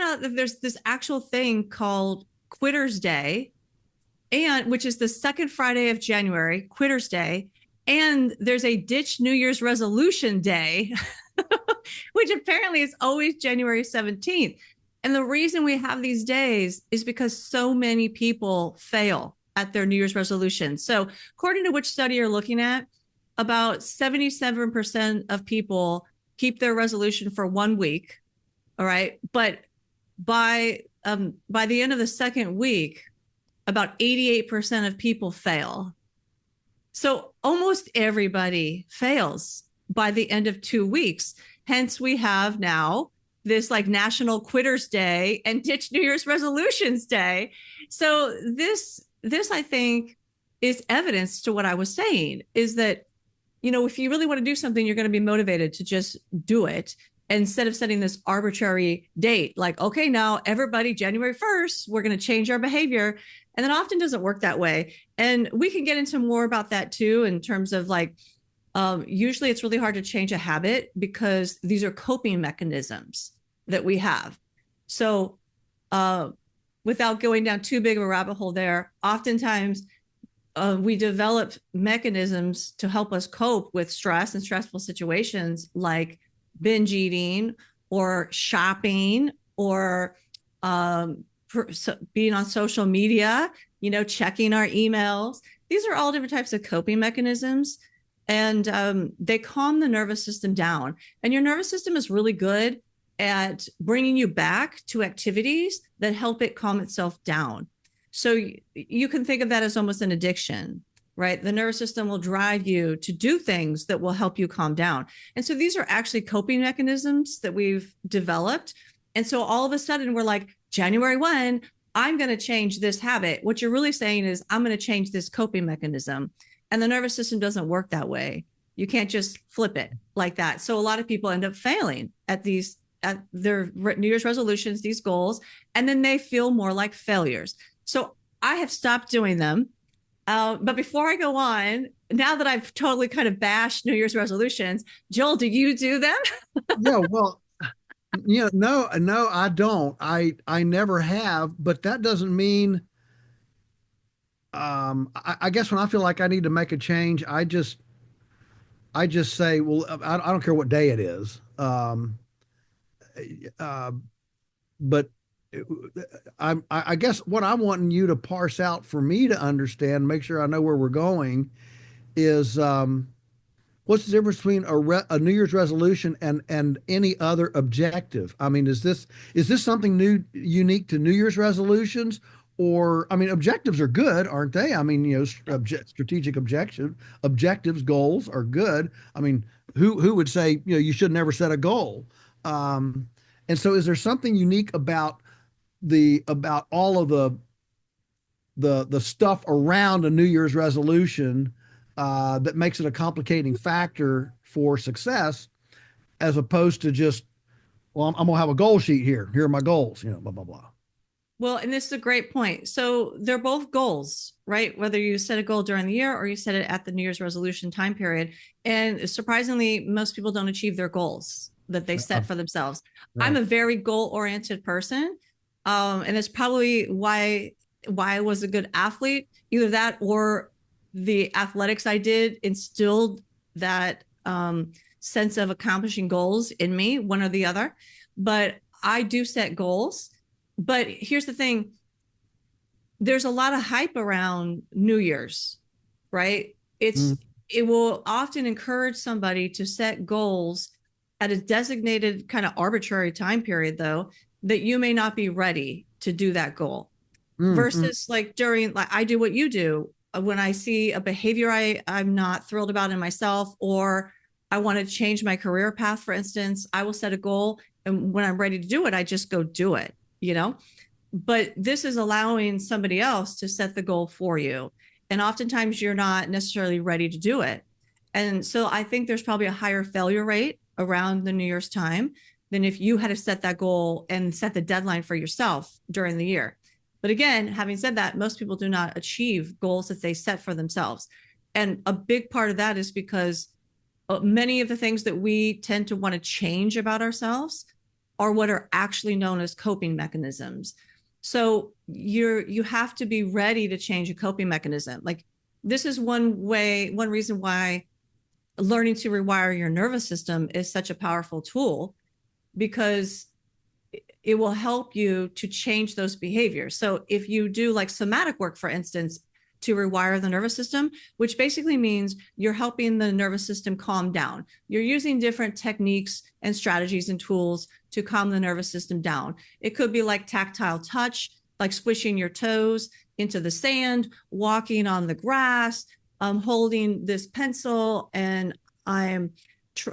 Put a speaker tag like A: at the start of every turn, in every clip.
A: out that there's this actual thing called Quitter's Day, and which is the second Friday of January, Quitter's Day. And there's a Ditch New Year's Resolution Day, which apparently is always January 17th. And the reason we have these days is because so many people fail at their New Year's resolution. So, according to which study you're looking at, about 77% of people keep their resolution for 1 week. All right. But by the end of the second week, about 88% of people fail. So almost everybody fails by the end of 2 weeks. Hence, we have now this like National Quitters Day and Ditch New Year's Resolutions Day. So this I think is evidence to what I was saying, is that, you know, if you really want to do something, you're going to be motivated to just do it instead of setting this arbitrary date. Like, okay, now everybody, January 1st, we're going to change our behavior. And that often doesn't work that way. And we can get into more about that too, in terms of like, usually it's really hard to change a habit because these are coping mechanisms that we have. So without going down too big of a rabbit hole there, oftentimes we develop mechanisms to help us cope with stress and stressful situations, like binge eating or shopping or being on social media, you know, checking our emails. These are all different types of coping mechanisms, and they calm the nervous system down. And your nervous system is really good at bringing you back to activities that help it calm itself down. So you can think of that as almost an addiction, right? The nervous system will drive you to do things that will help you calm down. And so these are actually coping mechanisms that we've developed. And so all of a sudden we're like, January 1, I'm going to change this habit. What you're really saying is, I'm going to change this coping mechanism. And the nervous system doesn't work that way. You can't just flip it like that. So a lot of people end up failing at their New Year's resolutions, these goals, and then they feel more like failures. So I have stopped doing them. But before I go on, now that I've totally kind of bashed New Year's resolutions, Joel, do you do them?
B: Yeah, well, no, I don't. I never have, but that doesn't mean I guess when I feel like I need to make a change, I just say, well, I don't care what day it is. Uh, but I guess what I'm wanting you to parse out for me to understand, make sure I know where we're going, is what's the difference between a New Year's resolution and any other objective? I mean, is this something new, unique to New Year's resolutions? Or, I mean, objectives are good, aren't they? I mean, strategic objectives, goals are good. I mean, who would say, you should never set a goal? And so, is there something unique about all of the stuff around a New Year's resolution that makes it a complicating factor for success, as opposed to just, well, I'm gonna have a goal sheet here. Here are my goals. Blah blah blah.
A: Well, and this is a great point. So they're both goals, right? Whether you set a goal during the year or you set it at the New Year's resolution time period. And surprisingly, most people don't achieve their goals that they set for themselves. I'm
B: Right.
A: a very goal-oriented person. And it's probably why I was a good athlete. Either that or the athletics I did instilled that sense of accomplishing goals in me, one or the other. But I do set goals. But here's the thing, there's a lot of hype around New Year's, right?
B: Mm,
A: It will often encourage somebody to set goals at a designated kind of arbitrary time period, though, that you may not be ready to do that goal.
B: mm.
A: Versus like during, like I do what you do, when I see a behavior I'm not thrilled about in myself, or I want to change my career path, for instance, I will set a goal, and when I'm ready to do it, I just go do it, you know? But this is allowing somebody else to set the goal for you. And oftentimes you're not necessarily ready to do it. And so I think there's probably a higher failure rate around the New Year's time than if you had to set that goal and set the deadline for yourself during the year. But again, having said that, most people do not achieve goals that they set for themselves. And a big part of that is because many of the things that we tend to want to change about ourselves are what are actually known as coping mechanisms. So you have to be ready to change a coping mechanism. Like, this is one reason why learning to rewire your nervous system is such a powerful tool, because it will help you to change those behaviors. So if you do like somatic work, for instance, to rewire the nervous system, which basically means you're helping the nervous system calm down. You're using different techniques and strategies and tools to calm the nervous system down. It could be like tactile touch, like squishing your toes into the sand, walking on the grass, holding this pencil, and I'm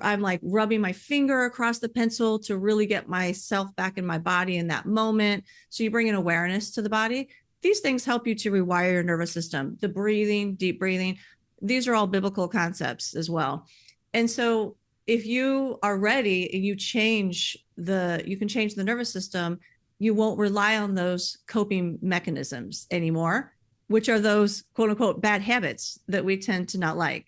A: like rubbing my finger across the pencil to really get myself back in my body in that moment. So you bring an awareness to the body. These things help you to rewire your nervous system. The breathing, deep breathing, these are all biblical concepts as well. And so if you are ready and you can change the nervous system, you won't rely on those coping mechanisms anymore, which are those quote unquote bad habits that we tend to not like.